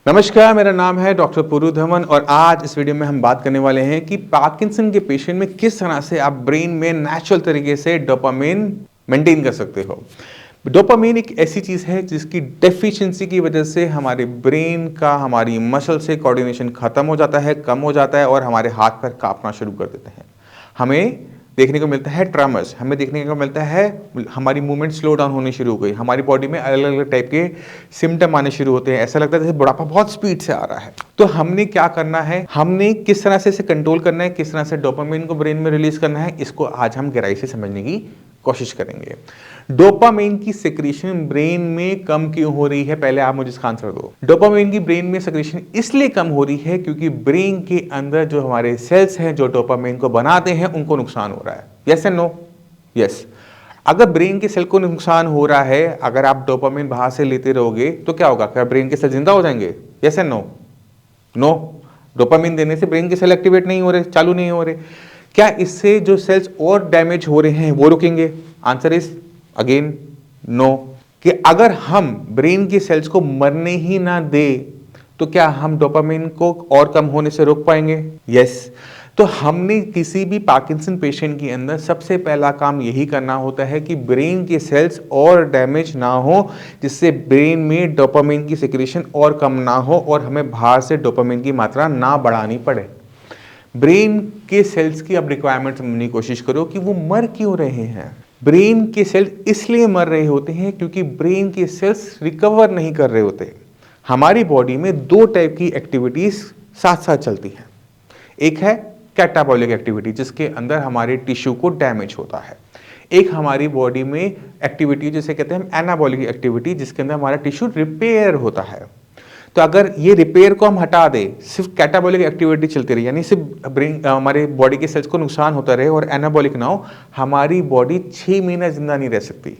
नमस्कार, मेरा नाम है डॉक्टर पुरु धवन और आज इस वीडियो में हम बात करने वाले हैं कि पार्किंसन के पेशेंट में किस तरह से आप ब्रेन में नेचुरल तरीके से डोपामिन मेंटेन कर सकते हो। डोपामिन एक ऐसी चीज़ है जिसकी डेफिशिएंसी की वजह से हमारे ब्रेन का हमारी मसल से कोऑर्डिनेशन खत्म हो जाता है, कम हो जाता है और हमारे हाथ पैर कांपना शुरू कर देते हैं। हमें देखने को मिलता है ट्रमर्स, हमें देखने को मिलता है हमारी मूवमेंट स्लो डाउन होनी शुरू हो गई, हमारी बॉडी में अलग अलग टाइप के सिम्टम आने शुरू होते हैं। ऐसा लगता है जैसे बुढ़ापा बहुत स्पीड से आ रहा है। तो हमने क्या करना है, हमने किस तरह से इसे कंट्रोल करना है, किस तरह से डोपामिन को ब्रेन में रिलीज करना है, इसको आज हम गहराई से समझने की कोशिश करेंगे। डोपामिन की सेक्रेशन ब्रेन में कम क्यों हो रही है, पहले आप मुझे इसका आंसर दो। डोपामिन की ब्रेन में सेक्रेशन इसलिए कम हो रही है क्योंकि ब्रेन के अंदर जो हमारे सेल्स हैं जो डोपामिन को बनाते हैं उनको नुकसान हो रहा है। Yes and no? यस। अगर ब्रेन के सेल को नुकसान हो रहा है, अगर आप डोपामिन बाहर से लेते रहोगे तो क्या होगा? क्या ब्रेन के सेल जिंदा हो जाएंगे? Yes and no? No. Dopamine देने से ब्रेन के सेल एक्टिवेट नहीं हो रहे, चालू नहीं हो रहे। क्या इससे जो सेल्स और डैमेज हो रहे हैं वो रुकेंगे? Answer is again no. कि अगर हम ब्रेन के सेल्स को मरने ही ना दे तो क्या हम डोपामिन को और कम होने से रोक पाएंगे? यस। तो हमने किसी भी पार्किंसन पेशेंट के अंदर सबसे पहला काम यही करना होता है कि ब्रेन के सेल्स और डैमेज ना हो, जिससे ब्रेन में डोपामिन की सिक्रेशन और कम ना हो और हमें बाहर से डोपामिन की मात्रा ना बढ़ानी पड़े। ब्रेन के सेल्स की अब रिक्वायरमेंट समझने की कोशिश करो कि वो मर क्यों रहे हैं। ब्रेन के सेल्स इसलिए मर रहे होते हैं क्योंकि ब्रेन के सेल्स रिकवर नहीं कर रहे होते। हमारी बॉडी में दो टाइप की एक्टिविटीज साथ साथ चलती हैं। एक है कैटाबॉलिक एक्टिविटी जिसके अंदर हमारे टिश्यू को डैमेज होता है। एक हमारी बॉडी में एक्टिविटी जिसे कहते हैं एनाबॉलिक एक्टिविटी जिसके अंदर हमारा टिश्यू रिपेयर होता है। तो अगर ये रिपेयर को हम हटा दें, सिर्फ कैटाबॉलिक एक्टिविटी चलती रही, यानी सिर्फ ब्रेन हमारे बॉडी के सेल्स को नुकसान होता रहे और एनाबॉलिक ना हो, हमारी बॉडी 6 महीना जिंदा नहीं रह सकती।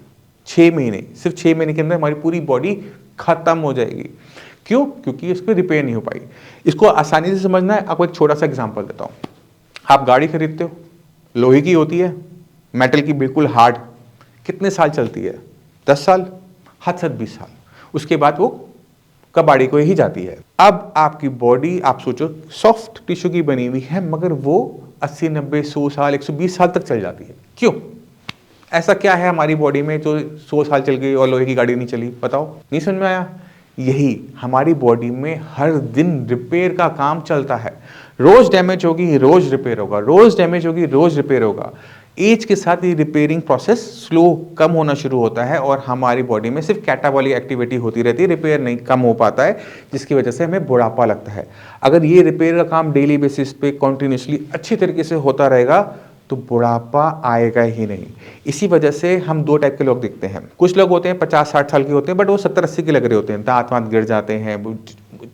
6 महीने, सिर्फ 6 महीने के अंदर हमारी पूरी बॉडी खत्म हो जाएगी। क्यों? क्योंकि इसको रिपेयर नहीं हो पाई। इसको आसानी से समझना है, आपको एक छोटा सा एग्जाम्पल देता हूँ। आप गाड़ी खरीदते हो, लोहे की होती है, मेटल की बिल्कुल हार्ड, कितने साल चलती है? 10 साल, हद से 20 साल। उसके बाद वो कबाड़ी को ही जाती है। अब आपकी बॉडी आप सोचो सॉफ्ट टिश्यू की बनी हुई है, मगर वो 80, 90, 100 साल, 120 साल तक चल जाती है। क्यों? ऐसा क्या है हमारी बॉडी में जो 100 साल चल गई और लोहे की गाड़ी नहीं चली? बताओ, नहीं समझ में आया? यही हमारी बॉडी में हर दिन रिपेयर का काम चलता है। रोज डैमेज होगी, रोज रिपेयर होगा, रोज डैमेज होगी, रोज रिपेयर होगा। एज के साथ ये रिपेयरिंग प्रोसेस स्लो कम होना शुरू होता है और हमारी बॉडी में सिर्फ कैटाबॉलिक एक्टिविटी होती रहती है, रिपेयर नहीं कम हो पाता है, जिसकी वजह से हमें बुढ़ापा लगता है। अगर ये रिपेयर का काम डेली बेसिस पे कंटिन्यूसली अच्छी तरीके से होता रहेगा तो बुढ़ापा आएगा ही नहीं। इसी वजह से हम दो टाइप के लोग देखते हैं। कुछ लोग होते हैं 50-60 साल के होते हैं बट वो 70-80 के लग रहे होते हैं, दांत वांत गिर जाते हैं,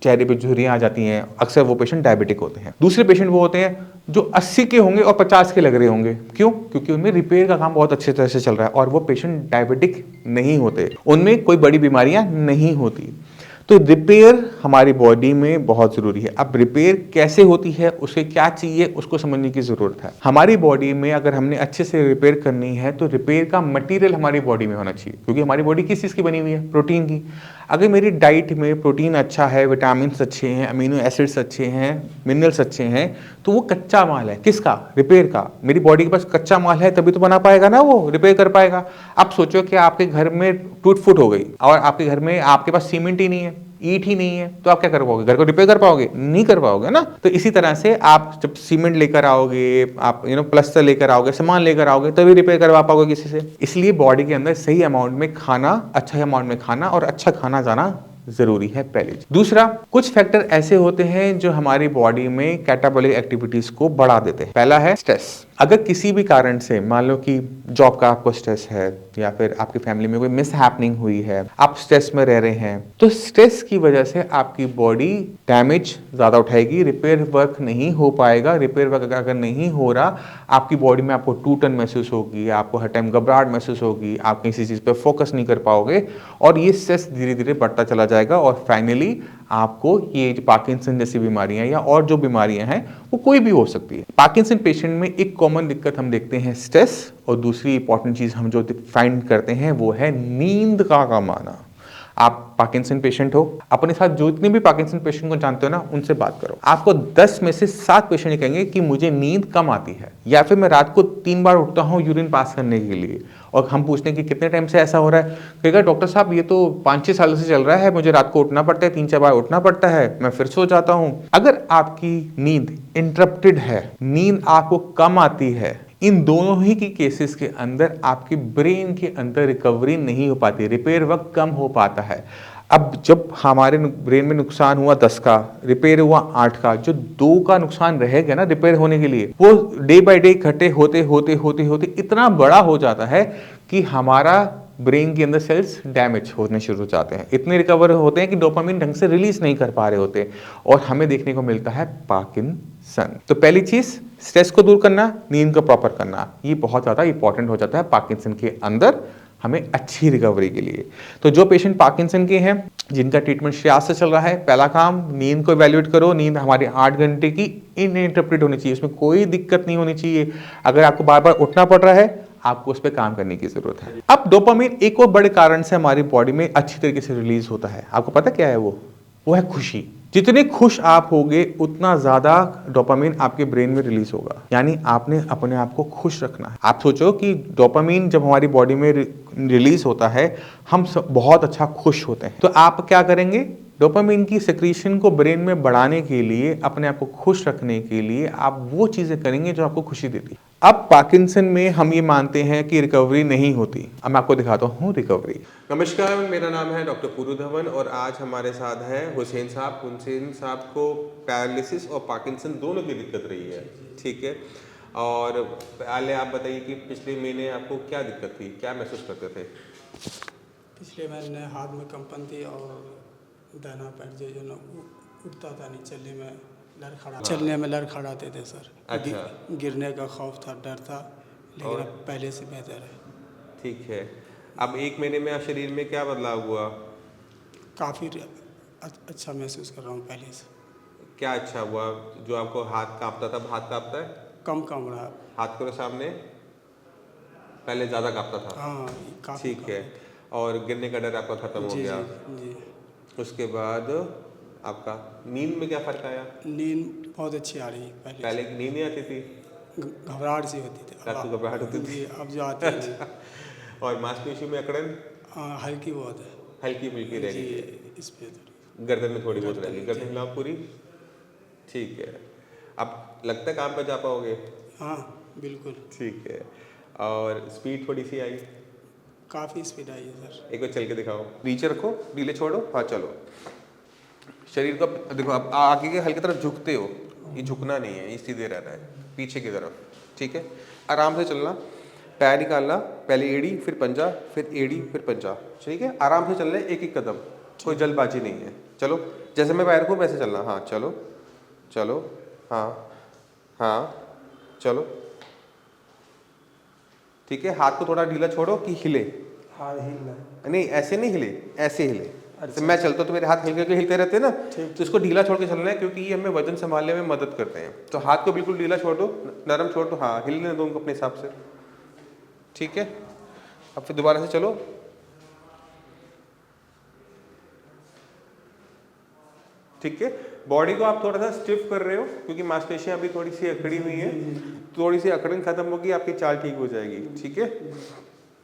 चेहरे पे झुर्रियां आ जाती हैं। अक्सर वो पेशेंट डायबिटिक होते हैं। दूसरे पेशेंट वो होते हैं जो 80 के होंगे और 50 के लग रहे होंगे। क्यों? क्योंकि उनमें रिपेयर का काम बहुत अच्छे तरह से चल रहा है और वो पेशेंट डायबिटिक नहीं होते, उनमें कोई बड़ी बीमारियां नहीं होती। तो रिपेयर हमारी बॉडी में बहुत जरूरी है। अब रिपेयर कैसे होती है, उसे क्या चाहिए, उसको समझने की जरूरत है। हमारी बॉडी में अगर हमने अच्छे से रिपेयर करनी है तो रिपेयर का मटेरियल हमारी बॉडी में होना चाहिए, क्योंकि हमारी बॉडी किस चीज़ की बनी हुई है? प्रोटीन की। अगर मेरी डाइट में प्रोटीन अच्छा है, विटामिन अच्छे हैं, अमीनो एसिड्स अच्छे हैं, मिनरल्स अच्छे हैं, तो वो कच्चा माल है। किसका? रिपेयर का। मेरी बॉडी के पास कच्चा माल है तभी तो बना पाएगा ना, वो रिपेयर कर पाएगा। अब सोचो कि आपके घर में टूट फूट हो गई और आपके घर में आपके पास सीमेंट ही नहीं है, ईंट ही नहीं है, तो आप क्या कर पाओगे? घर को रिपेयर कर पाओगे? नहीं कर पाओगे ना। तो इसी तरह से आप जब सीमेंट लेकर आओगे, आप प्लास्टर लेकर आओगे, सामान लेकर आओगे, तभी रिपेयर करवा पाओगे किसी से। इसलिए बॉडी के अंदर सही अमाउंट में खाना, अच्छा अमाउंट में खाना और अच्छा खाना जाना जरूरी है पहले। दूसरा, कुछ फैक्टर ऐसे होते हैं जो हमारी बॉडी में कैटाबॉलिक एक्टिविटीज को बढ़ा देते हैं। पहला है स्ट्रेस। अगर किसी भी कारण से, मान लो कि जॉब का आपको स्ट्रेस है या फिर आपकी फैमिली में कोई मिसहैपनिंग हुई है, आप स्ट्रेस में रह रहे हैं, तो स्ट्रेस की वजह से आपकी बॉडी डैमेज ज्यादा उठाएगी, रिपेयर वर्क नहीं हो पाएगा। रिपेयर वर्क अगर नहीं हो रहा, आपकी बॉडी में आपको टूटन महसूस होगी, आपको हर टाइम घबराहट महसूस होगी, आप किसी चीज पर फोकस नहीं कर पाओगे और ये स्ट्रेस धीरे धीरे बढ़ता चला जाएगा और फाइनली आपको ये पार्किंसन जैसी बीमारियां या और जो बीमारियां हैं वो कोई भी हो सकती है। पार्किंसन पेशेंट में एक कॉमन दिक्कत हम देखते हैं स्ट्रेस, और दूसरी इंपॉर्टेंट चीज हम जो फाइंड करते हैं वो है नींद का कम आना। आप पार्किंसन पेशेंट हो, अपने साथ जो इतने भी पार्किंसन पेशेंट को जानते हो ना, उनसे बात करो। आपको 10 में से 7 पेशेंट ये कहेंगे कि मुझे नींद कम आती है, या फिर मैं रात को 3 बार उठता हूँ यूरिन पास करने के लिए। और हम पूछते हैं कि कितने टाइम से ऐसा हो रहा है, कहेगा डॉक्टर साहब ये तो 5-6 साल से चल रहा है, मुझे रात को उठना पड़ता है, 3-4 बार उठना पड़ता है, मैं फिर सो जाता हूँ। अगर आपकी नींद इंटरप्टेड है, नींद आपको कम आती है, इन दोनों ही की केसेस के अंदर आपकी ब्रेन के अंदर रिकवरी नहीं हो पाती, रिपेयर वर्क कम हो पाता है। अब जब हमारे ब्रेन में नुकसान हुआ 10 का, रिपेयर हुआ 8 का, जो 2 का नुकसान रहेगा ना रिपेयर होने के लिए, वो डे बाय डे इकट्ठे होते होते होते होते इतना बड़ा हो जाता है कि हमारा ब्रेन के अंदर सेल्स डैमेज होने शुरू हो जाते हैं, इतने रिकवर होते हैं कि डोपामिन ढंग से रिलीज नहीं कर पा रहे होते, और हमें देखने को मिलता है पार्किंसन। तो पहली चीज स्ट्रेस को दूर करना, नींद को प्रॉपर करना, ये बहुत ज्यादा इंपॉर्टेंट हो जाता है पार्किंसन के अंदर हमें अच्छी रिकवरी के लिए। तो जो पेशेंट पार्किंसन के हैं, जिनका ट्रीटमेंट श्रेयास से चल रहा है, पहला काम नींद को इवैल्यूएट करो। नींद हमारी 8 घंटे की इनइंटरप्टेड होनी चाहिए, उसमें कोई दिक्कत नहीं होनी चाहिए। अगर आपको बार बार उठना पड़ रहा है, आपको उस पर काम करने की जरूरत है। अब डोपामिन एक और बड़े कारण से हमारी बॉडी में अच्छी तरीके से रिलीज होता है। आपको पता क्या है वो है खुशी। जितने खुश आप होगे उतना ज्यादा डोपामिन आपके ब्रेन में रिलीज होगा। यानी आपने अपने आप को खुश रखना है। आप सोचो कि डोपामिन जब हमारी बॉडी में रिलीज होता है, हम सब बहुत अच्छा खुश होते हैं। तो आप क्या करेंगे, डोपामिन की सेक्रीशन को ब्रेन में बढ़ाने के लिए, अपने आप को खुश रखने के लिए आप वो चीजें करेंगे जो आपको खुशी देती। अब पार्किंसन में हम ये मानते हैं कि रिकवरी नहीं होती। अब मैं आपको दिखाता हूँ रिकवरी। नमस्कार, मेरा नाम है डॉक्टर पुरु धवन और आज हमारे साथ हैं हुसैन साहब। हुसैन साहब को पैरालिसिस और पार्किंसन दोनों की दिक्कत रही है, ठीक है। और पहले आप बताइए कि पिछले महीने आपको क्या दिक्कत थी, क्या महसूस करते थे? पिछले महीने हाथ में कंपन थी और दाना पैर जो ना उठता था नहीं, चलने में लड़खड़ाते थे सर। अच्छा। गिरने का खौफ था, डर था, लेकिन अब पहले से बेहतर है। ठीक है। अब 1 महीने में शरीर में क्या बदलाव हुआ? काफ़ी अच्छा महसूस कर रहा हूँ पहले से। क्या अच्छा हुआ? जो आपको हाथ कांपता था, हाथ कांपता है? कम कम रहा। हाथ करो सामने, पहले ज़्यादा कांपता था। हाँ, काफ़ी। ठीक है। और गिरने का डर आपका खत्म हो गया। जी। उसके बाद आपका नींद में क्या फर्क आया? नींद बहुत अच्छी आ रही है। पहले नींद नहीं आती थी, घबराहट सी होती थी। रात को घबराहट होती थी। अब जो आती है। अच्छा। और मांसपेशियों में अकड़न? हल्की बहुत है। हल्की फुल्की रह गई है, इस पे गर्दन में थोड़ी बहुत रह गई। गर्दन हिलाओ पूरी। ठीक है। अब लगता है काम पे जा पाओगे? हाँ बिल्कुल। ठीक है। और स्पीड थोड़ी सी आई? काफ़ी स्पीड आई है सर। एक बार चल के दिखाओ। नीचे रखो, ढीले छोड़ो, हाँ चलो। शरीर को देखो, आप आगे के हल्की तरफ झुकते हो, ये झुकना नहीं है, ये सीधे रहना है पीछे की तरफ, ठीक है। आराम से चलना, पैर निकालना, पहले एड़ी फिर पंजा, फिर एड़ी फिर पंजा, ठीक है। आराम से चलना है, एक एक कदम, कोई जल्दबाजी नहीं है। चलो, जैसे मैं पैर को वैसे चलना। हाँ चलो चलो, हाँ हाँ चलो, ठीक है। हाथ को थोड़ा ढीला छोड़ो कि हिले। हाँ हिलना नहीं, ऐसे नहीं हिले, ऐसे हिले। अच्छा। मैं चलता तो मेरे हाथ हल्के हल्के हिलते रहते हैं ना, तो इसको ढीला छोड़ के चलना है, क्योंकि ये हमें वजन संभालने में मदद करते हैं। तो हाथ को बिल्कुल ढीला छोड़ दो, नरम छोड़ दो, हाँ हिलने दो उनको अपने हिसाब से, ठीक है। अब फिर दोबारा से चलो, ठीक है। बॉडी को आप थोड़ा सा स्टिफ कर रहे हो, क्योंकि मांसपेशियां अभी थोड़ी सी अकड़ी हुई हैं, थोड़ी सी अकड़न खत्म होगी, आपकी चाल ठीक हो जाएगी, ठीक है।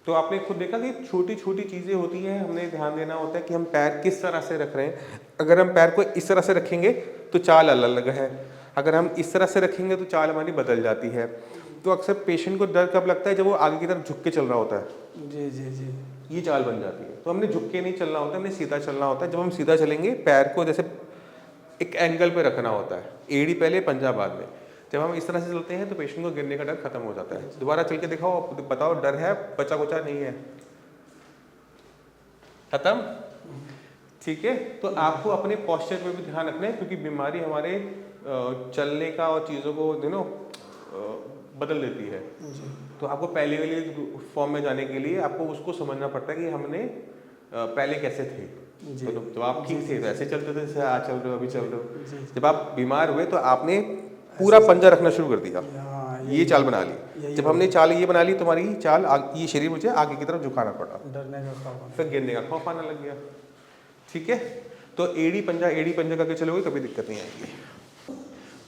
तो आपने खुद देखा कि छोटी छोटी चीज़ें होती हैं, हमने ध्यान देना होता है कि हम पैर किस तरह से रख रहे हैं। अगर हम पैर को इस तरह से रखेंगे तो चाल अलग है, अगर हम इस तरह से रखेंगे तो चाल हमारी बदल जाती है। तो अक्सर पेशेंट को दर्द कब लगता है? जब वो आगे की तरफ झुक के चल रहा होता है। जी जी जी। ये चाल बन जाती है। तो हमने झुक के नहीं चलना होता, हमने सीधा चलना होता है। जब हम सीधा चलेंगे, पैर को जैसे एक एंगल पे रखना होता है, एड़ी पहले पंजा बाद में। जब हम इस तरह से चलते हैं तो पेशेंट को गिरने का डर खत्म हो जाता है। दोबारा चल के दिखाओ, बताओ डर है, बचा कुचा नहीं है, खत्म, ठीक है। तो आपको अपने पोस्चर पे भी ध्यान रखना है, क्योंकि बीमारी हमारे चलने का और चीज़ों को बदल देती है। तो आपको पहले वाली फॉर्म में जाने के लिए आपको उसको समझना पड़ता है कि हमने पहले कैसे थे। तो जब आप ठीक थे तो ऐसे चलते थे, जैसे आज चल रहे हो, अभी चल रहे हो। जब आप बीमार हुए तो आपने पूरा पंजा रखना शुरू कर दिया, ये चाल बना ली। जब हमने चाल ये बना ली, तुम्हारी चाल ये शरीर मुझे आगे की तरफ झुकाना पड़ा, डरने का खौफ, फिर गिरने का खौफ आने लग गया। ठीक है, तो एड़ी पंजा करके चलोगे कभी दिक्कत नहीं आएगी।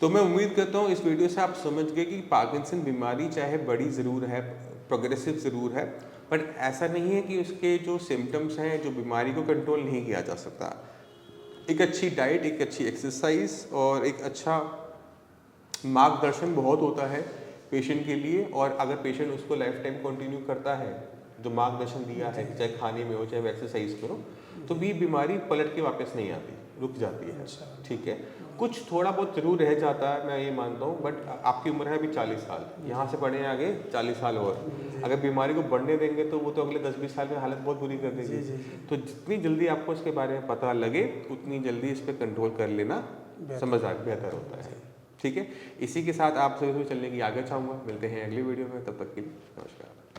तो मैं उम्मीद करता हूँ इस वीडियो से आप समझ गए कि पार्किंसन बीमारी चाहे बड़ी ज़रूर है, प्रोग्रेसिव ज़रूर है, बट ऐसा नहीं है कि उसके जो सिम्टम्स हैं, जो बीमारी को कंट्रोल नहीं किया जा सकता। एक अच्छी डाइट, एक अच्छी एक्सरसाइज और एक अच्छा मार्गदर्शन बहुत होता है पेशेंट के लिए। और अगर पेशेंट उसको लाइफ टाइम कंटिन्यू करता है, जो मार्गदर्शन दिया है, चाहे खाने में हो चाहे एक्सरसाइज करो, तो भी बीमारी पलट के वापस नहीं आती, रुक जाती है। ठीक है, कुछ थोड़ा बहुत जरूर रह जाता है, मैं ये मानता हूँ, बट आपकी उम्र है अभी 40 साल, यहाँ से बढ़े आगे 40 साल और अगर बीमारी को बढ़ने देंगे तो वो तो अगले 10-20 साल में हालत बहुत बुरी कर देगी। तो जितनी जल्दी आपको इसके बारे में पता लगे उतनी जल्दी इस पर कंट्रोल कर लेना समझदार बेहतर होता है। ठीक है, इसी के साथ आप सभी चलने की आगे चाहूँगा। मिलते हैं अगली वीडियो में, तब तक के लिए नमस्कार।